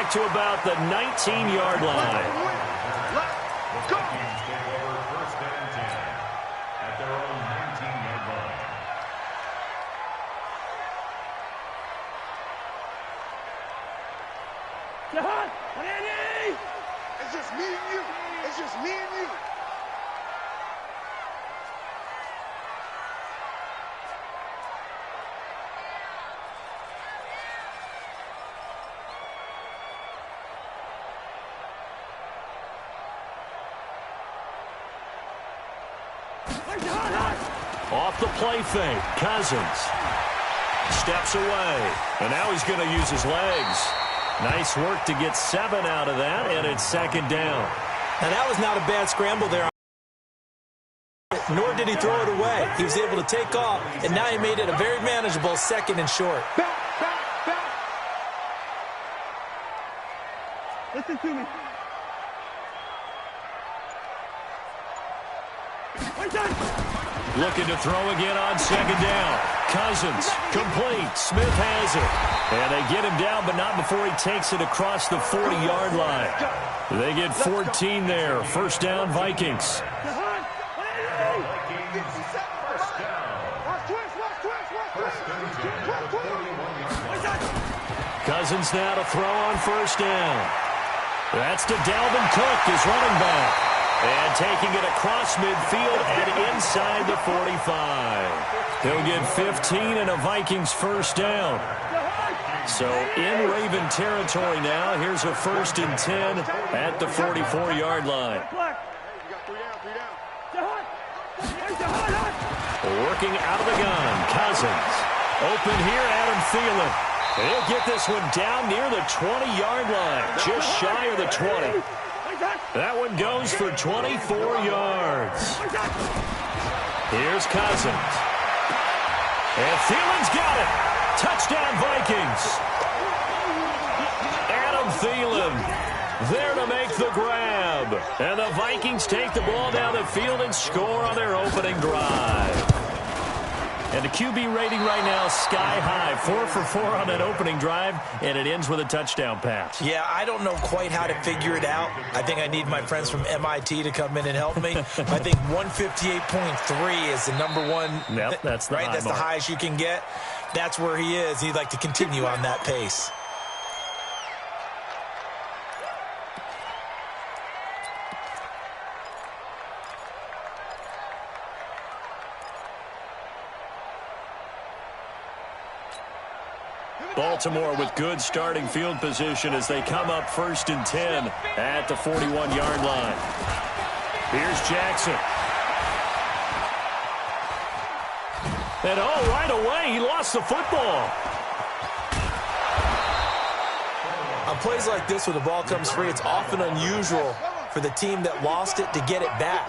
back to about the 19-yard line. Let's go. Take over first and 10 at their own 19-yard line. It's just me and you. It's just me and you. Off the play fake, Cousins steps away, and now he's going to use his legs. Nice work to get 7 out of that, and it's second down. Now, that was not a bad scramble there. Nor did he throw it away. He was able to take off, and now he made it a very manageable second and short. Back. Listen to me. Looking to throw again on second down. Cousins, complete. Smith has it. And they get him down, but not before he takes it across the 40-yard line. They get 14 there. First down, Vikings. Cousins now to throw on first down. That's to Dalvin Cook, his running back. And taking it across midfield and inside the 45. He'll get 15 and a Vikings first down. So in Raven territory now. Here's a first and 10 at the 44-yard line. Working out of the gun, Cousins. Open here, Adam Thielen. He'll get this one down near the 20-yard line, just shy of the 20. That one goes for 24 yards. Here's Cousins. And Thielen's got it. Touchdown, Vikings. Adam Thielen there to make the grab. And the Vikings take the ball down the field and score on their opening drive. And the QB rating right now, sky high. 4 for 4 on that opening drive, and it ends with a touchdown pass. Yeah, I don't know quite how to figure it out. I think I need my friends from MIT to come in and help me. I think 158.3 is the number one. Yep, that's the right. That's mark. the highest you can get. That's where he is. He'd like to continue on that pace. Baltimore with good starting field position as they come up first and 10 at the 41-yard line. Here's Jackson. And right away, he lost the football. On plays like this where the ball comes free, it's often unusual for the team that lost it to get it back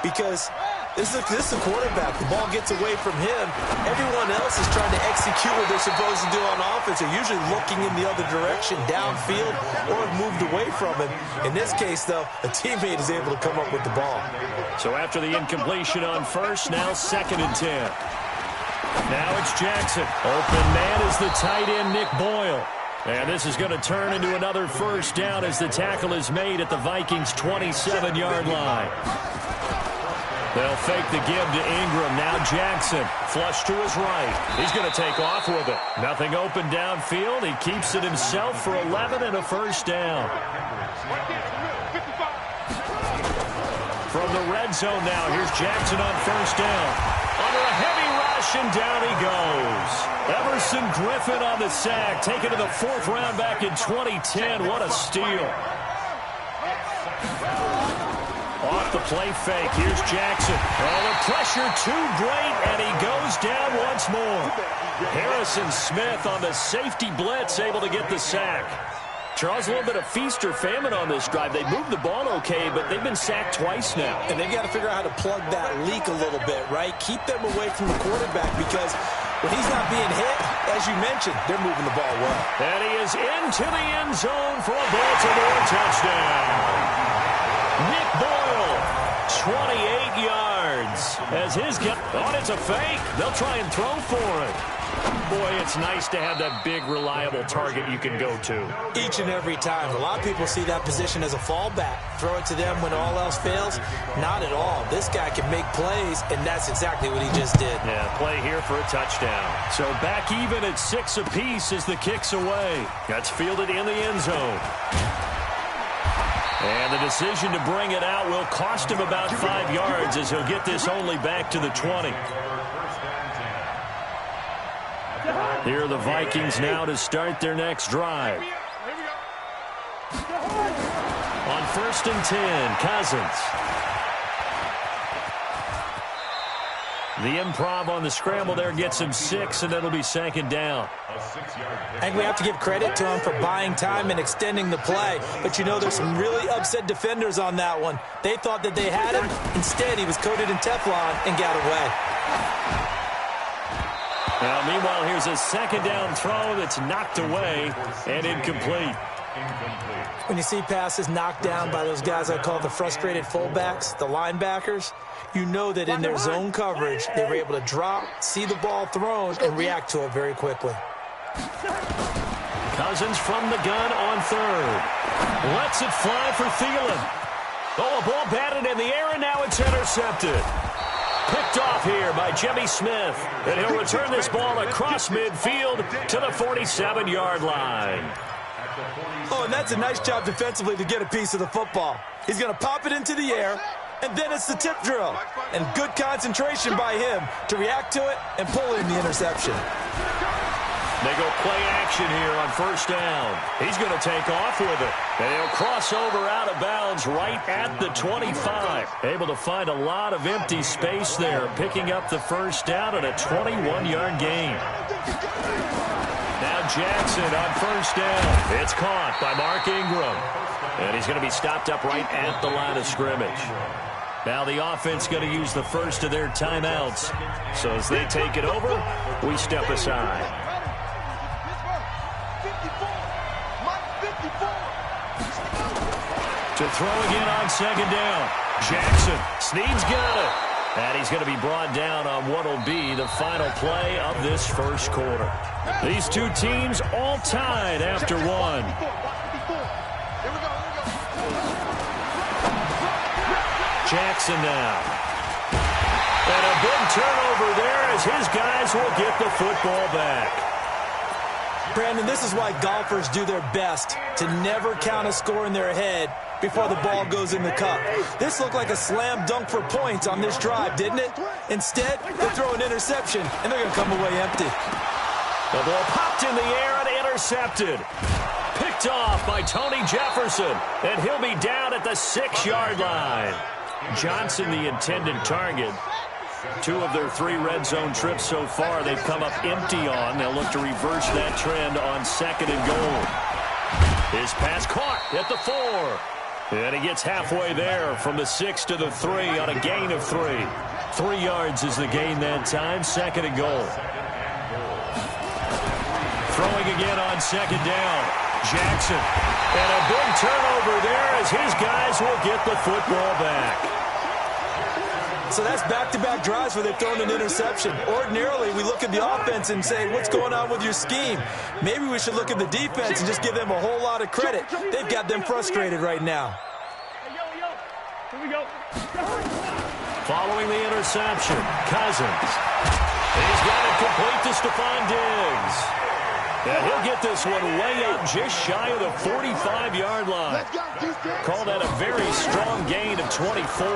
because this is the quarterback. The ball gets away from him. Everyone else is trying to execute what they're supposed to do on offense. They're usually looking in the other direction, downfield, or have moved away from him. In this case, though, a teammate is able to come up with the ball. So after the incompletion on first, now second and 10. Now it's Jackson. Open man is the tight end, Nick Boyle. And this is going to turn into another first down as the tackle is made at the Vikings' 27-yard line. They'll fake the give to Ingram. Now Jackson, flush to his right. He's going to take off with it. Nothing open downfield. He keeps it himself for 11 and a first down. From the red zone now, here's Jackson on first down. Under a heavy rush, and down he goes. Everson Griffin on the sack, taken to the 4th round back in 2010. What a steal. Off the play fake, here's Jackson. Oh, the pressure too great, and he goes down once more. Harrison Smith on the safety blitz, able to get the sack. Charles, a little bit of feast or famine on this drive. They moved the ball okay, but they've been sacked twice now. And they've got to figure out how to plug that leak a little bit, right? Keep them away from the quarterback because when he's not being hit, as you mentioned, they're moving the ball well. And he is into the end zone for a Baltimore touchdown. Nick Boyle, 28 yards. As his thought it's a fake. They'll try and throw for it. Boy, it's nice to have that big, reliable target you can go to. Each and every time. A lot of people see that position as a fallback. Throw it to them when all else fails. Not at all. This guy can make plays, and that's exactly what he just did. Yeah, play here for a touchdown. So back even at 6 apiece as the kick's away. That's fielded in the end zone. And the decision to bring it out will cost him about 5 yards as he'll get this only back to the 20. Here are the Vikings now to start their next drive. On 1st and 10, Cousins. The improv on the scramble there gets him 6, and it'll be 2nd down. I think we have to give credit to him for buying time and extending the play. But, you know, there's some really upset defenders on that one. They thought that they had him. Instead, he was coated in Teflon and got away. Now, meanwhile, here's a 2nd down throw that's knocked away and incomplete. When you see passes knocked down by those guys I call the frustrated fullbacks, the linebackers, you know that in their zone coverage, they were able to drop, see the ball thrown, and react to it very quickly. Cousins from the gun on 3rd. Lets it fly for Thielen. Oh, a ball batted in the air, and now it's intercepted. Picked off here by Jimmy Smith. And he'll return this ball across midfield to the 47-yard line. Oh, and that's a nice job defensively to get a piece of the football. He's going to pop it into the air, and then it's the tip drill. And good concentration by him to react to it and pull in the interception. They go play action here on 1st down. He's going to take off with it. And he'll cross over out of bounds right at the 25. Able to find a lot of empty space there, picking up the 1st down and a 21-yard gain. Now Jackson on 1st down. It's caught by Mark Ingram. And he's going to be stopped up right at the line of scrimmage. Now the offense going to use the first of their timeouts. So as they take it over, we step aside. To throw again on 2nd down. Jackson. Snead's got it. And he's going to be brought down on what will be the final play of this 1st quarter. These two teams all tied after 1. Jackson now. And a big turnover there as his guys will get the football back. Brandon, this is why golfers do their best to never count a score in their head before the ball goes in the cup. This looked like a slam dunk for points on this drive, didn't it? Instead, they throw an interception, and they're going to come away empty. The ball popped in the air and intercepted. Picked off by Tony Jefferson, and he'll be down at the 6-yard line. Johnson, the intended target. 2 of their 3 red zone trips so far, they've come up empty on. They'll look to reverse that trend on 2nd and goal. His pass caught at the 4. And he gets halfway there from the 6 to the 3 on a gain of 3. 3 yards is the gain that time, 2nd and goal. Throwing again on 2nd down. Jackson. And a big turnover there as his guys will get the football back. So that's back-to-back drives where they've thrown an interception. Ordinarily, we look at the offense and say, what's going on with your scheme? Maybe we should look at the defense and just give them a whole lot of credit. They've got them frustrated right now. Here we go. Following the interception, Cousins. He's got it complete to Stephon Diggs. And he'll get this one way up just shy of the 45-yard line. Call that a very strong gain of 24.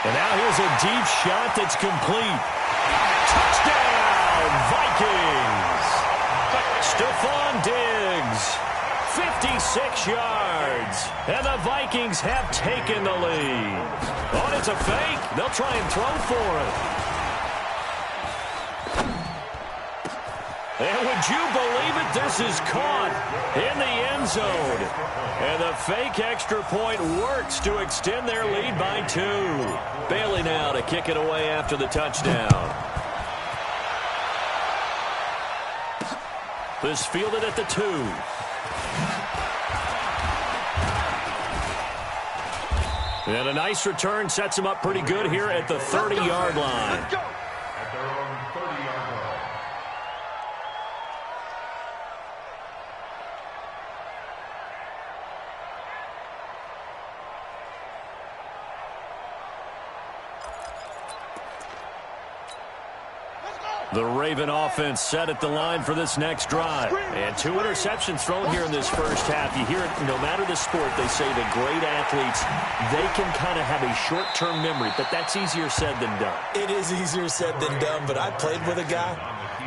And now here's a deep shot that's complete. Touchdown, Vikings. Stephon Diggs, 56 yards. And the Vikings have taken the lead. Oh, it's a fake. They'll try and throw for it. And would you believe it? This is caught in the end zone. And the fake extra point works to extend their lead by 2. Bailey now to kick it away after the touchdown. This fielded at the 2. And a nice return sets him up pretty good here at the 30-yard line. The Raven offense set at the line for this next drive. And 2 interceptions thrown here in this first half. You hear it, no matter the sport, they say the great athletes, they can kind of have a short-term memory, but that's easier said than done. It is easier said than done, but I played with a guy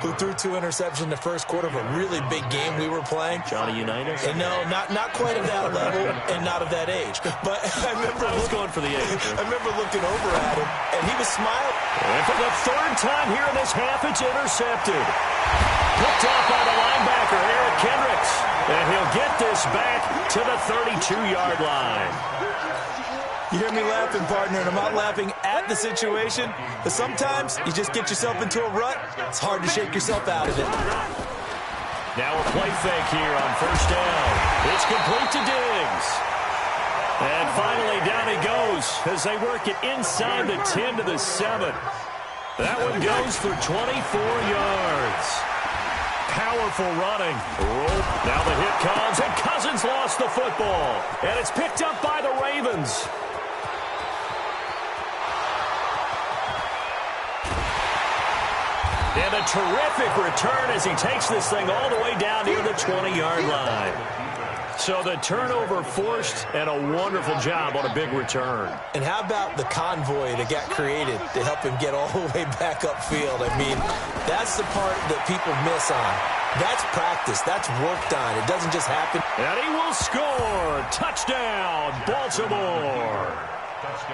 who threw 2 interceptions in the first quarter of a really big game we were playing. Johnny Unitas? And no, not quite of that level and not of that age. But I was going for the age. I remember looking over at him, and he was smiling. And for the 3rd time here in this half, it's intercepted. Picked off by the linebacker, Eric Kendricks. And he'll get this back to the 32-yard line. You hear me laughing, partner, and I'm not laughing at the situation, but sometimes you just get yourself into a rut. It's hard to shake yourself out of it. Now a play fake here on 1st down. It's complete to Diggs. And finally, down he goes as they work it inside the 10 to the 7. That one goes for 24 yards. Powerful running. Now the hit comes, and Cousins lost the football. And it's picked up by the Ravens. And a terrific return as he takes this thing all the way down near the 20-yard line. So the turnover forced, and a wonderful job on a big return. And how about the convoy that got created to help him get all the way back upfield? I mean, that's the part that people miss on. That's practice. That's worked on. It doesn't just happen. And he will score. Touchdown, Baltimore.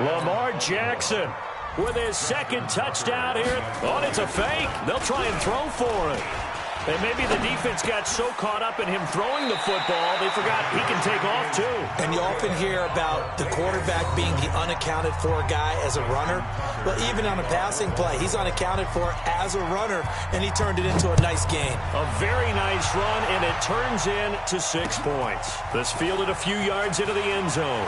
Lamar Jackson with his 2nd touchdown here. Oh, it's a fake. They'll try and throw for it. And maybe the defense got so caught up in him throwing the football, they forgot he can take off too. And you often hear about the quarterback being the unaccounted for guy as a runner. Well, even on a passing play, he's unaccounted for as a runner, and he turned it into a nice game. A very nice run, and it turns into 6 points. This fielded a few yards into the end zone.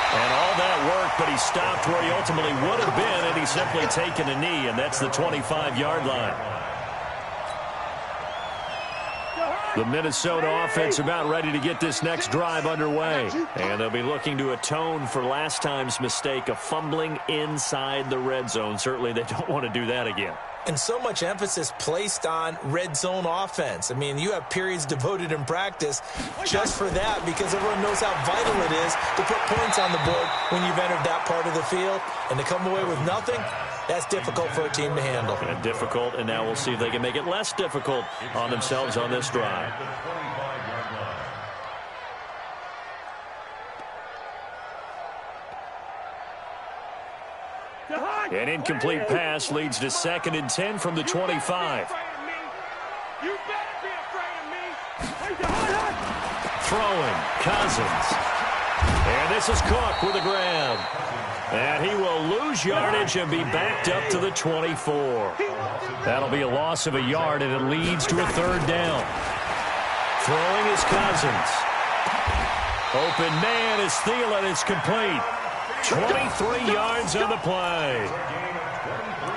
And all that worked, but he stopped where he ultimately would have been, and he's simply taken a knee, and that's the 25-yard line. The Minnesota offense about ready to get this next drive underway. And they'll be looking to atone for last time's mistake of fumbling inside the red zone. Certainly they don't want to do that again. And so much emphasis placed on red zone offense. I mean, you have periods devoted in practice just for that because everyone knows how vital it is to put points on the board when you've entered that part of the field. And to come away with nothing, that's difficult for a team to handle. And difficult, and now we'll see if they can make it less difficult on themselves on this drive. An incomplete pass leads to 2nd and 10 from the 25. You better be afraid of me. Throwing, Cousins. And this is Cook with a grab. And he will lose yardage and be backed up to the 24. That'll be a loss of a yard, and it leads to a 3rd down. Throwing is Cousins. Open man is Thielen. It's complete. 23 yards on the play.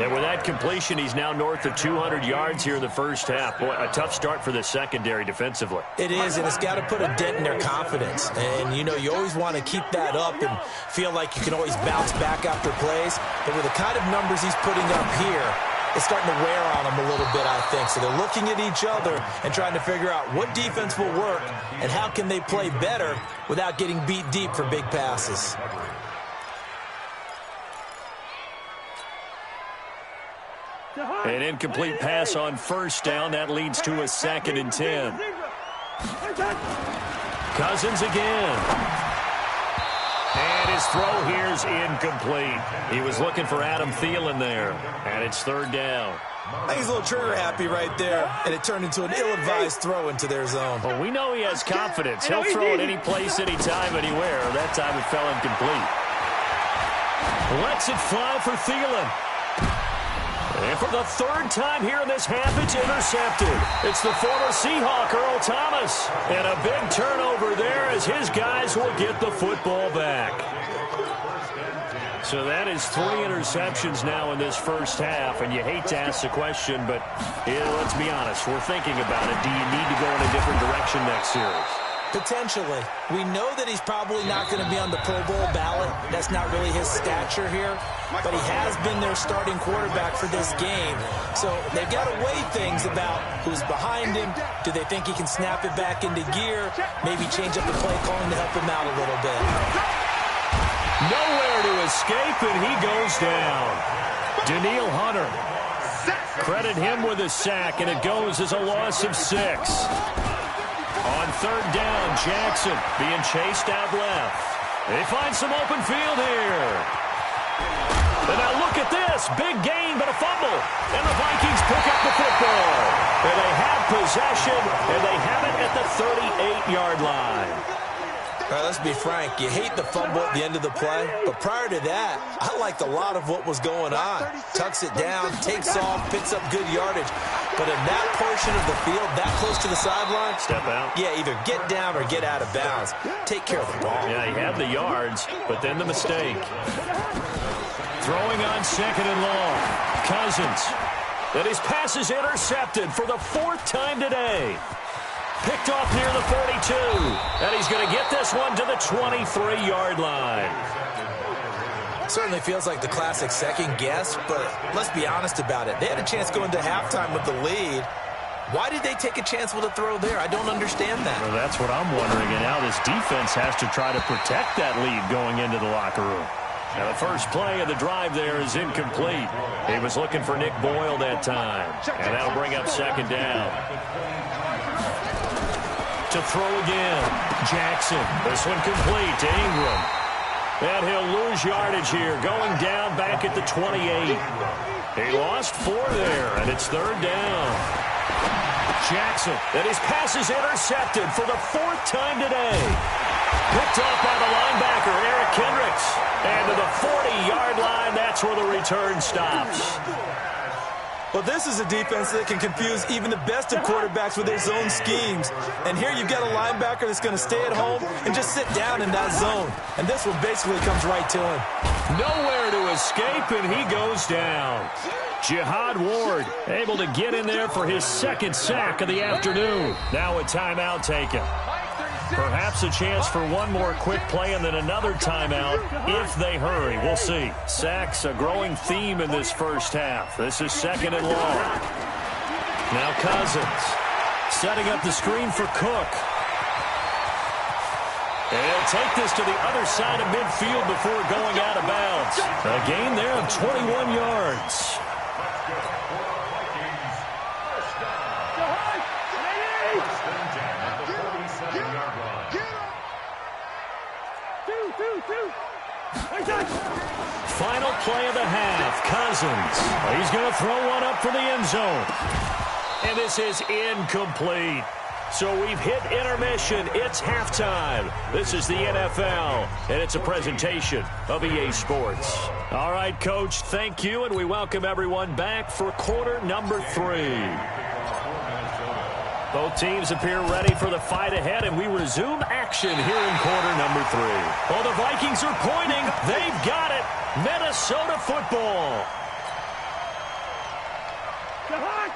And with that completion, he's now north of 200 yards here in the first half. Boy, a tough start for the secondary defensively. It is, and it's got to put a dent in their confidence. And, you know, you always want to keep that up and feel like you can always bounce back after plays. But with the kind of numbers he's putting up here, it's starting to wear on them a little bit, I think. So they're looking at each other and trying to figure out what defense will work and how can they play better without getting beat deep for big passes. An incomplete pass on 1st down. That leads to a 2nd and 10. Cousins again. And his throw here's incomplete. He was looking for Adam Thielen there. And it's 3rd down. I think he's a little trigger happy right there, and it turned into an ill-advised throw into their zone. Well, we know he has confidence. He'll throw it any place, anytime, anywhere. That time it fell incomplete. Lets it fly for Thielen. And for the 3rd time here in this half, it's intercepted. It's the former Seahawk, Earl Thomas. And a big turnover there as his guys will get the football back. So that is 3 interceptions now in this first half. And you hate to ask the question, but let's be honest. We're thinking about it. Do you need to go in a different direction next series? Potentially. We know that he's probably not going to be on the Pro Bowl ballot. That's not really his stature here. But he has been their starting quarterback for this game. So they've got to weigh things about who's behind him. Do they think he can snap it back into gear? Maybe change up the play calling to help him out a little bit. Nowhere to escape, and he goes down. Daniil Hunter. Credit him with a sack, and it goes as a loss of 6. On third down, Jackson being chased out left. They find some open field here. And now look at this. Big gain, but a fumble. And the Vikings pick up the football. And they have possession, and they have it at the 38-yard line. All right, let's be frank. You hate the fumble at the end of the play, but prior to that, I liked a lot of what was going on. Tucks it down, takes off, picks up good yardage. But in that portion of the field, that close to the sideline, step out. Yeah, either get down or get out of bounds. Take care of the ball. Yeah, he had the yards, but then the mistake. Throwing on second and long. Cousins. And his pass is intercepted for the 4th time today. Picked off near the 42. And he's going to get this one to the 23-yard line. Certainly feels like the classic second guess, but let's be honest about it. They had a chance going to halftime with the lead. Why did they take a chance with a throw there? I don't understand that. Well, that's what I'm wondering. And now this defense has to try to protect that lead going into the locker room. Now the first play of the drive there is incomplete. He was looking for Nick Boyle that time. And that'll bring up second down. To throw again. Jackson. This one complete to Ingram. And he'll lose yardage here. Going down back at the 28. He lost 4 there, and it's third down. Jackson. And his pass is intercepted for the 4th time today. Picked off by the linebacker, Eric Kendricks. And to the 40-yard line, that's where the return stops. Well, this is a defense that can confuse even the best of quarterbacks with their zone schemes. And here you've got a linebacker that's going to stay at home and just sit down in that zone. And this one basically comes right to him. Nowhere to escape, and he goes down. Jihad Ward able to get in there for his 2nd sack of the afternoon. Now a timeout taken. Perhaps a chance for one more quick play and then another timeout if they hurry. We'll see. Sacks a growing theme in this first half. This is 2nd and long. Now Cousins setting up the screen for Cook. And he'll take this to the other side of midfield before going out of bounds. A gain there of 21 yards. Final play of the half. Cousins. He's going to throw one up for the end zone. And this is incomplete. So we've hit intermission. It's halftime. This is the NFL, and it's a presentation of EA Sports. All right, Coach, thank you, and we welcome everyone back for quarter number 3. Both teams appear ready for the fight ahead, and we resume action here in quarter number 3. Well, the Vikings are pointing. They've got it. Minnesota football.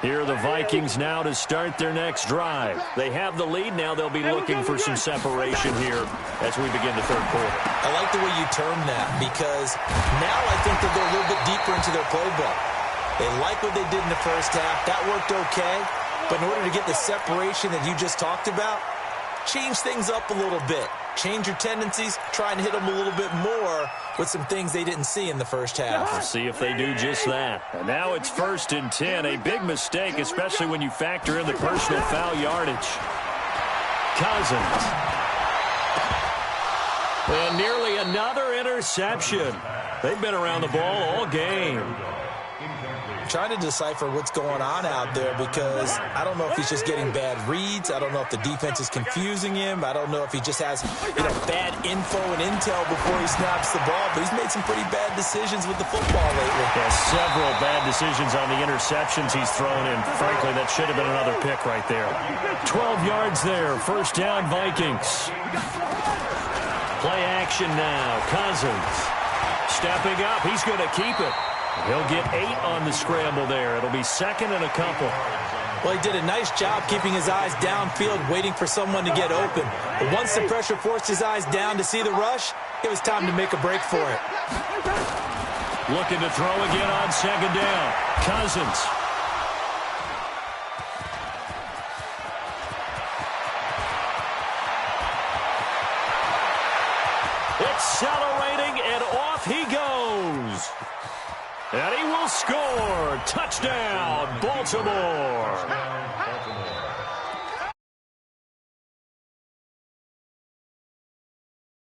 Here are the Vikings now to start their next drive. They have the lead. Now they'll be looking for some separation here as we begin the third quarter. I like the way you term that because now I think they'll go a little bit deeper into their playbook. They like what they did in the first half. That worked okay. But in order to get the separation that you just talked about, change things up a little bit. Change your tendencies, try and hit them a little bit more with some things they didn't see in the first half. We'll see if they do just that. And now it's 1st and 10. A big mistake, especially when you factor in the personal foul yardage. Cousins. And nearly another interception. They've been around the ball all game. Trying to decipher what's going on out there because I don't know if he's just getting bad reads. I don't know if the defense is confusing him. I don't know if he just has bad info and intel before he snaps the ball. But he's made some pretty bad decisions with the football lately. Yeah, several bad decisions on the interceptions he's thrown in. Frankly, that should have been another pick right there. 12 yards there. First down, Vikings. Play action now. Cousins stepping up. He's going to keep it. He'll get 8 on the scramble there. It'll be 2nd and a couple. Well, he did a nice job keeping his eyes downfield, waiting for someone to get open. But once the pressure forced his eyes down to see the rush, it was time to make a break for it. Looking to throw again on second down. Cousins. Accelerating, and off he goes. And he will score. Touchdown, Baltimore.